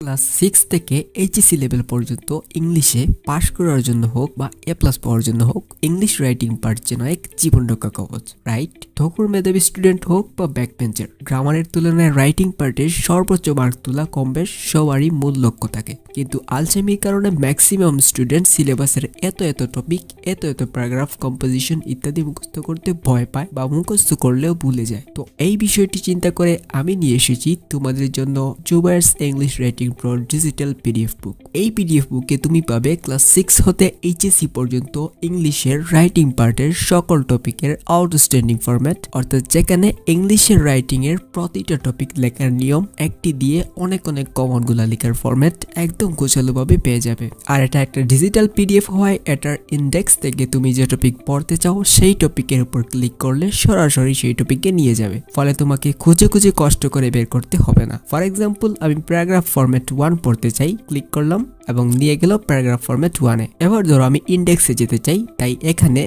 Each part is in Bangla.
ক্লাস 6 থেকে এইচএসসি লেভেল পর্যন্ত ইংলিশে পাশ করার জন্য হোক বা এ প্লাস পাওয়ার জন্য হোক, ইংলিশ রাইটিং পার্ট যেন এক জীবন রক্ষা কবচ, রাইট? ঠোকর মেধাবী স্টুডেন্ট হোক বা ব্যাক বেঞ্চের, গ্রামারের তুলনায় রাইটিং পার্টের সর্বোচ্চ মার্ক তোলা কম বেশ সবারই মূল লক্ষ্য থাকে। কিন্তু আলসেমির কারণে ম্যাক্সিমাম স্টুডেন্ট সিলেবাসের এত টপিক, এত প্যারাগ্রাফ, কম্পোজিশন ইত্যাদি মুখস্থ করতে ভয় পায় বা মুখস্থ করলেও ভুলে যায়। তো এই বিষয়টি চিন্তা করে আমি নিয়ে এসেছি তোমাদের জন্য Zubair's English writing pro digital PDF book. এই পিডিএফ বুকে তুমি পাবে ক্লাস 6 হতে এইচএসসি পর্যন্ত ইংলিশের রাইটিং পার্টের সকল টপিকের আউটস্ট্যান্ডিং ফরম্যাট, অর্থাৎ যেখানে ইংলিশের রাইটিং এর প্রতিটা টপিক লেখার নিয়ম একটি দিয়ে অনেক কমন গুলা লেখার ফরম্যাট একদম গোছালোভাবে পেয়ে যাবে। আর এটা একটা ডিজিটাল পিডিএফ হয়, এটার ইন্ডেক্স থেকে তুমি যে টপিক পড়তে চাও সেই টপিকের উপর ক্লিক করলে সরাসরি সেই টপিকে নিয়ে যাবে, ফলে তোমাকে খুঁজে কষ্ট করে বের করতে হবে না। ফর এক্সাম্পল, আমি প্যারাগ্রাফ ফরম্যাট 1 পড়তে চাই, ক্লিক করলাম এবং নিয়ে গেল প্যারাগ্রাফ ফরম্যাট 1-এ। এবার ধরো আমি ইন্ডেক্সে যেতে চাই, তাই এখানে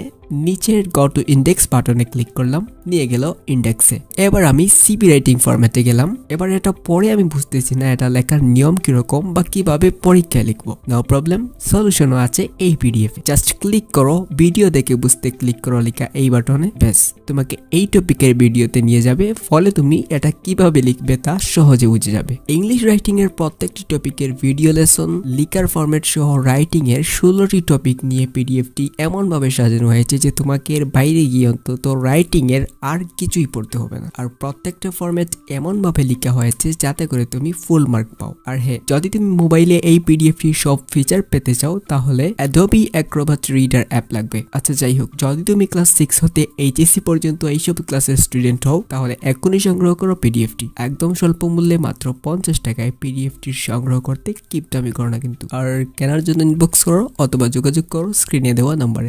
নিচের গো টু ইন্ডেক্স বাটনে ক্লিক করলাম, নিয়ে গেল ইন্ডেক্সে। এবার আমি সিপি রাইটিং ফরম্যাটে গেলাম। এবার এটা পরে আমি বুঝতেছি না এটা লেখার নিয়ম কিরকম বা কিভাবে পরীক্ষায় লিখবো। নো প্রবলেম, সলিউশনও আছে এই পিডিএফ। জাস্ট ক্লিক করো, ভিডিও দেখে বুঝতে ক্লিক করো লেখা এই বাটনে, ব্যাস তোমাকে এই টপিকের ভিডিওতে নিয়ে যাবে, ফলে তুমি এটা কিভাবে লিখবে তা সহজে বুঝে যাবে। ইংলিশ রাইটিং এর প্রত্যেকটি টপিকের ভিডিও লেসন, লিখার ফরম্যাট সহ রাইটিং এর 16টি টপিক নিয়ে পিডিএফটি এমন ভাবে সাজানো হয়েছে যে তোমাকে এর বাইরে গিয়ে অন্তত রাইটিং এর আর কিছুই পড়তে হবে না। আর প্রত্যেকটা ফরম্যাট এমন ভাবে লেখা হয়েছে যাতে করে তুমি ফুল মার্ক পাও। আর হ্যাঁ, যদি তুমি মোবাইলে এই পিডিএফটি সব ফিচার পেতে চাও তাহলে অ্যাডোবি অ্যাক্রোবাট রিডার অ্যাপ লাগবে। আচ্ছা যাই হোক, যদি তুমি ক্লাস 6 হতে এইচএসসি পর্যন্ত এইসব ক্লাসের স্টুডেন্ট হও তাহলে এখনই সংগ্রহ করো পিডিএফটি। একদম স্বল্প মূল্যে মাত্র 50 টাকায় পিডিএফটি সংগ্রহ করতে কিপটামি করো না কিন্তু। আর কেনার জন্য ইনবক্স করো অথবা যোগাযোগ করো স্ক্রিনে দেওয়া নাম্বারে।